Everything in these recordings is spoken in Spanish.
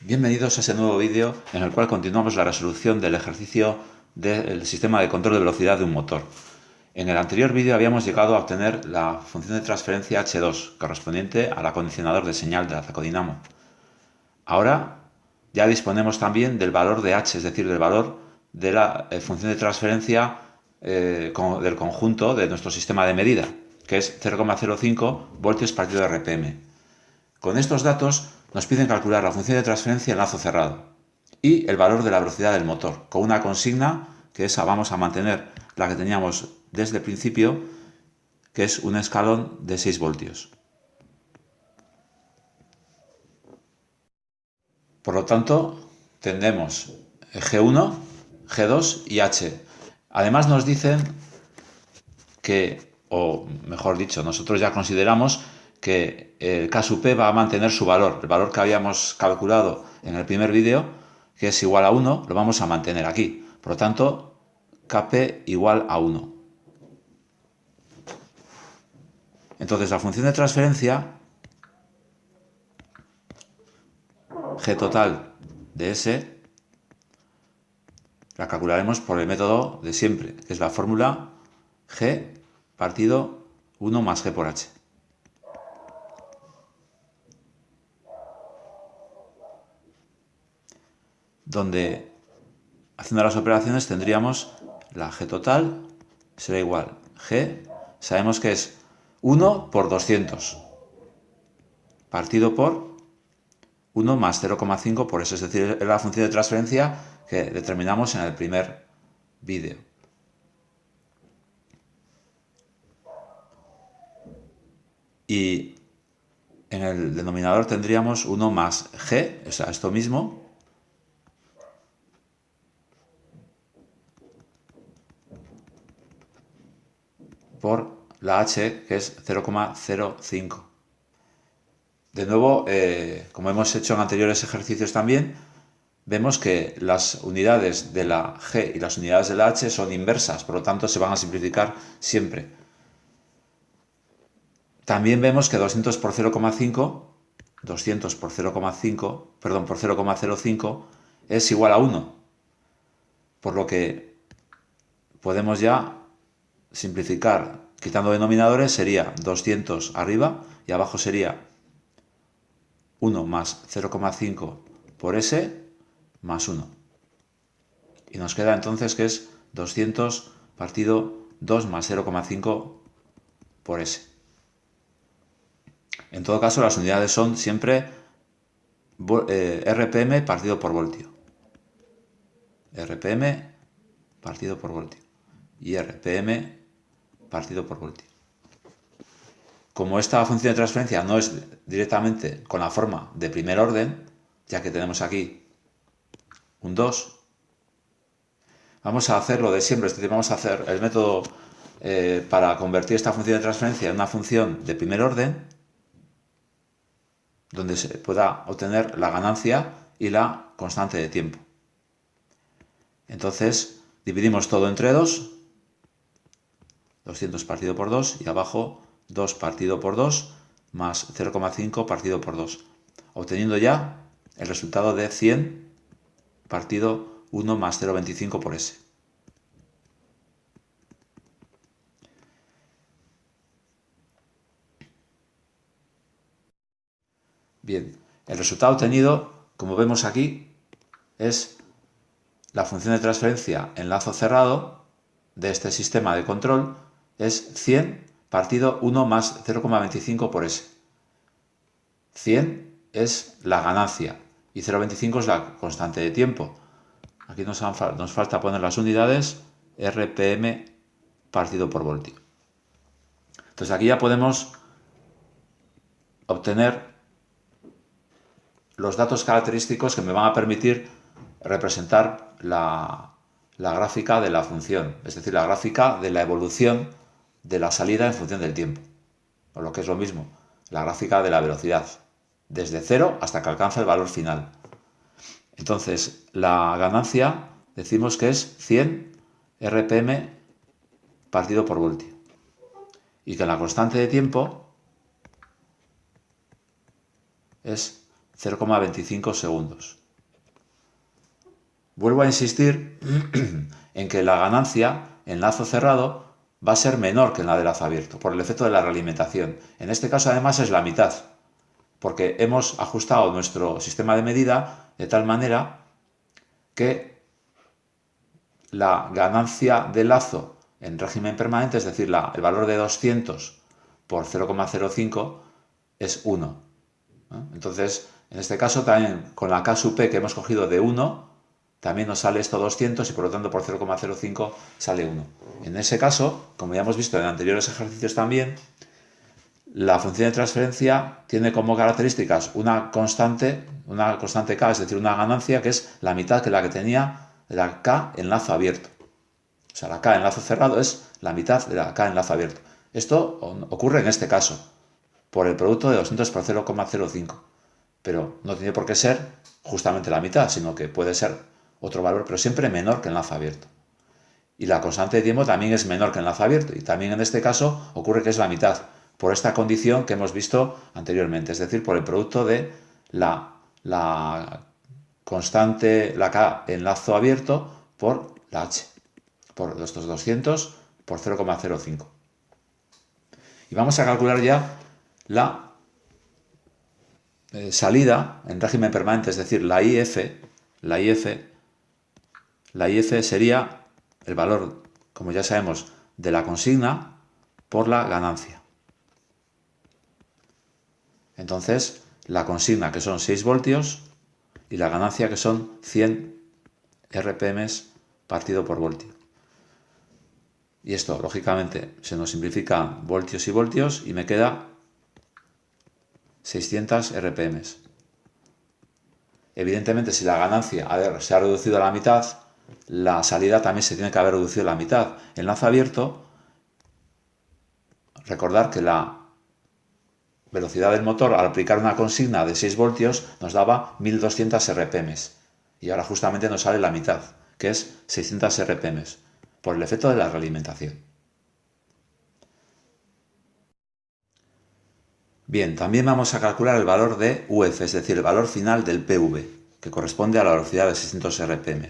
Bienvenidos a este nuevo vídeo en el cual continuamos la resolución del ejercicio del sistema de control de velocidad de un motor. En el anterior vídeo habíamos llegado a obtener la función de transferencia H2 correspondiente al acondicionador de señal de la zacodinamo. Ahora ya disponemos también del valor de H, es decir, del valor de la función de transferencia del conjunto de nuestro sistema de medida, que es 0,05 voltios partido RPM. Con estos datos nos piden calcular la función de transferencia en lazo cerrado y el valor de la velocidad del motor, con una consigna que esa vamos a mantener la que teníamos desde el principio, que es un escalón de 6 voltios. Por lo tanto, tendremos G1, G2 y H. Además nos dicen que, o mejor dicho, nosotros ya consideramos que el K sub P va a mantener su valor. El valor que habíamos calculado en el primer vídeo, que es igual a 1, lo vamos a mantener aquí. Por lo tanto, Kp igual a 1. Entonces, la función de transferencia, G total de S, la calcularemos por el método de siempre, que es la fórmula G partido 1 más G por H. Donde, haciendo las operaciones, tendríamos la G total será igual G, sabemos que es 1 por 200 partido por 1 más 0,5 por S, es decir, es la función de transferencia que determinamos en el primer vídeo. Y en el denominador tendríamos 1 más G, o sea, esto mismo, por la H, que es 0,05. De nuevo, como hemos hecho en anteriores ejercicios también, vemos que las unidades de la G y las unidades de la H son inversas, por lo tanto se van a simplificar siempre. También vemos que 200 por 0,5, 200 por 0,5, perdón, por 0,05 es igual a 1, por lo que podemos ya simplificar. Quitando denominadores sería 200 arriba y abajo sería 1 más 0,5 por S más 1. Y nos queda entonces que es 200 partido 2 más 0,5 por S. En todo caso, las unidades son siempre RPM partido por voltio. RPM partido por voltio. Y RPM partido por voltio. Como esta función de transferencia no es directamente con la forma de primer orden, ya que tenemos aquí un 2, vamos a hacer lo de siempre, es decir, vamos a hacer el método para convertir esta función de transferencia en una función de primer orden, donde se pueda obtener la ganancia y la constante de tiempo. Entonces, dividimos todo entre 2, 200 partido por 2, y abajo 2 partido por 2 más 0,5 partido por 2, obteniendo ya el resultado de 100 partido 1 más 0,25 por S. Bien, el resultado obtenido, como vemos aquí, es la función de transferencia en lazo cerrado de este sistema de control, es 100 partido 1 más 0,25 por S. 100 es la ganancia y 0,25 es la constante de tiempo. Aquí nos falta poner las unidades RPM partido por voltio. Entonces aquí ya podemos obtener los datos característicos que me van a permitir representar la gráfica de la función, es decir, la gráfica de la evolución de la salida en función del tiempo, o lo que es lo mismo, la gráfica de la velocidad, desde 0 hasta que alcanza el valor final. Entonces, la ganancia decimos que es 100 RPM partido por voltio, y que la constante de tiempo es 0,25 segundos. Vuelvo a insistir en que la ganancia en lazo cerrado va a ser menor que en la de lazo abierto, por el efecto de la realimentación. En este caso, además, es la mitad, porque hemos ajustado nuestro sistema de medida de tal manera que la ganancia de lazo en régimen permanente, es decir, el valor de 200 por 0,05 es 1. Entonces, en este caso, también con la K sub P que hemos cogido de 1, también nos sale esto 200 y por lo tanto por 0,05 sale 1. En ese caso, como ya hemos visto en anteriores ejercicios también, la función de transferencia tiene como características una constante K, es decir, una ganancia que es la mitad que la que tenía la K en lazo abierto. O sea, la K en lazo cerrado es la mitad de la K en lazo abierto. Esto ocurre en este caso, por el producto de 200 por 0,05. Pero no tiene por qué ser justamente la mitad, sino que puede ser otro valor, pero siempre menor que en lazo abierto. Y la constante de tiempo también es menor que en lazo abierto. Y también en este caso ocurre que es la mitad, por esta condición que hemos visto anteriormente. Es decir, por el producto de la constante, la K en lazo abierto, por la H, por estos 200 por 0,05. Y vamos a calcular ya la salida en régimen permanente, es decir, la IF sería el valor, como ya sabemos, de la consigna por la ganancia. Entonces, la consigna, que son 6 voltios, y la ganancia, que son 100 RPM partido por voltio. Y esto, lógicamente, se nos simplifica voltios y voltios y me queda 600 RPM. Evidentemente, si la ganancia se ha reducido a la mitad, la salida también se tiene que haber reducido a la mitad. En lazo abierto, recordar que la velocidad del motor al aplicar una consigna de 6 voltios nos daba 1200 RPM. Y ahora justamente nos sale la mitad, que es 600 RPM, por el efecto de la realimentación. Bien, también vamos a calcular el valor de UF, es decir, el valor final del PV, que corresponde a la velocidad de 600 RPM.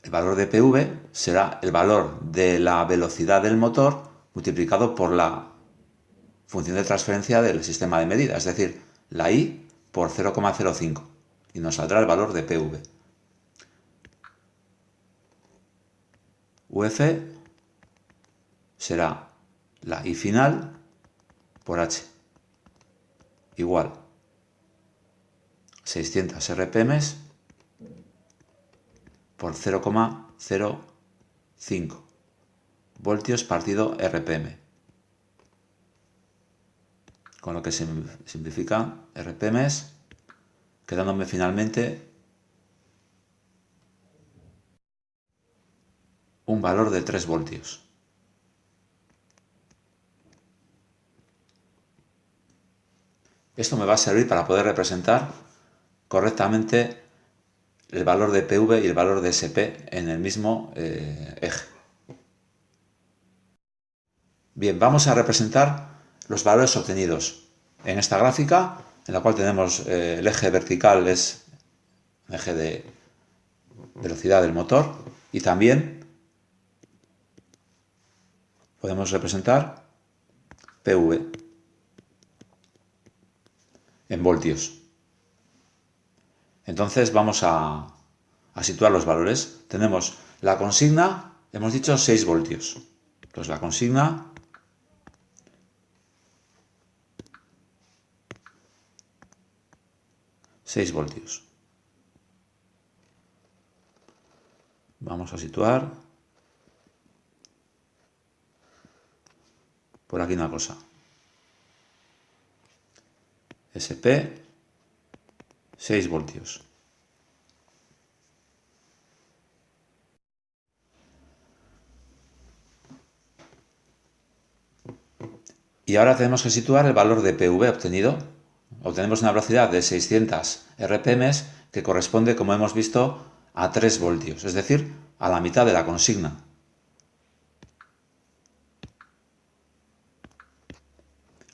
El valor de PV será el valor de la velocidad del motor multiplicado por la función de transferencia del sistema de medida, es decir, la I por 0,05, y nos saldrá el valor de PV. UF será la I final por H, igual 600 RPM por 0,05 voltios partido RPM, con lo que se simplifica RPM, quedándome finalmente un valor de 3 voltios. Esto me va a servir para poder representar correctamente el valor de PV y el valor de SP en el mismo eje. Bien, vamos a representar los valores obtenidos en esta gráfica, en la cual tenemos el eje vertical es el eje de velocidad del motor, y también podemos representar PV en voltios. Entonces vamos a situar los valores. Tenemos la consigna, hemos dicho 6 voltios. Entonces la consigna ...6 voltios. Vamos a situar por aquí una cosa. SP, 6 voltios. Y ahora tenemos que situar el valor de PV obtenido. Obtenemos una velocidad de 600 RPM que corresponde, como hemos visto, a 3 voltios, es decir, a la mitad de la consigna.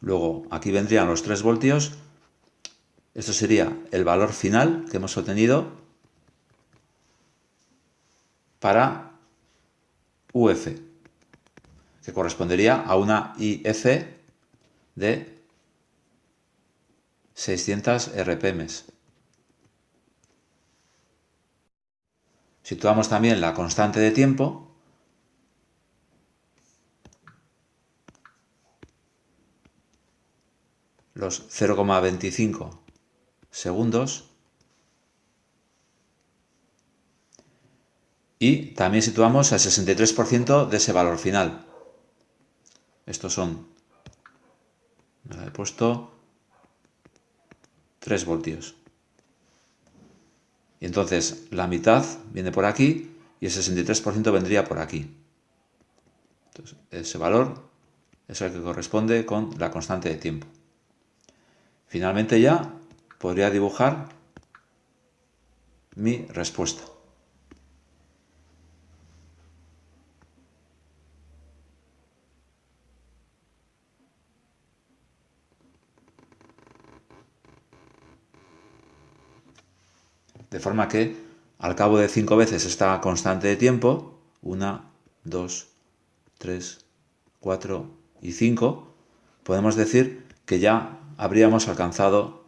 Luego aquí vendrían los 3 voltios. Esto sería el valor final que hemos obtenido para UF, que correspondería a una IF de 600 RPM. Situamos también la constante de tiempo. Los 0,25 segundos. Y también situamos el 63% de ese valor final. Estos son, me he puesto 3 voltios. Y entonces la mitad viene por aquí y el 63% vendría por aquí. Entonces, ese valor es el que corresponde con la constante de tiempo. Finalmente ya podría dibujar mi respuesta. De forma que al cabo de 5 veces esta constante de tiempo, 1, 2, 3, 4 y 5, podemos decir que ya habríamos alcanzado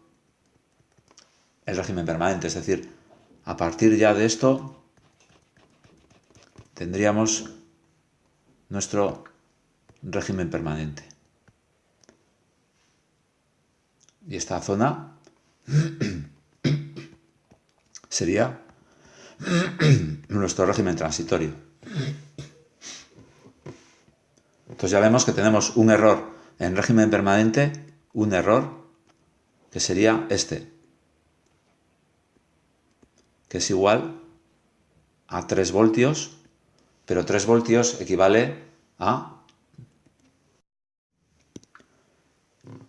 el régimen permanente. Es decir, a partir ya de esto tendríamos nuestro régimen permanente. Y esta zona sería nuestro régimen transitorio. Entonces ya vemos que tenemos un error en régimen permanente, un error que sería este, que es igual a 3 voltios, pero 3 voltios equivale a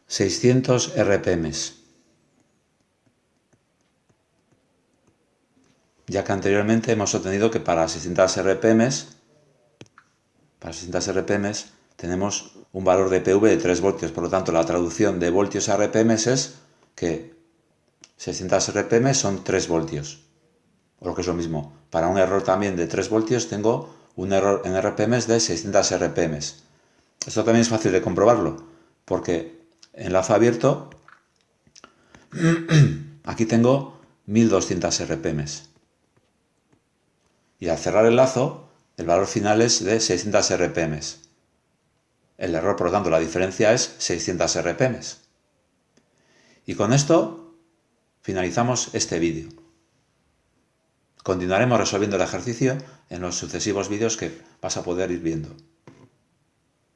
600 RPM. Ya que anteriormente hemos obtenido que para 600 RPM tenemos un valor de PV de 3 voltios. Por lo tanto, la traducción de voltios a RPM es que 600 RPM son 3 voltios. O lo que es lo mismo, para un error también de 3 voltios tengo un error en RPM de 600 RPM. Esto también es fácil de comprobarlo, porque enlazo abierto, aquí tengo 1200 RPM. Y al cerrar el lazo, el valor final es de 600 RPM. El error, por lo tanto, la diferencia es 600 RPM. Y con esto finalizamos este vídeo. Continuaremos resolviendo el ejercicio en los sucesivos vídeos que vas a poder ir viendo.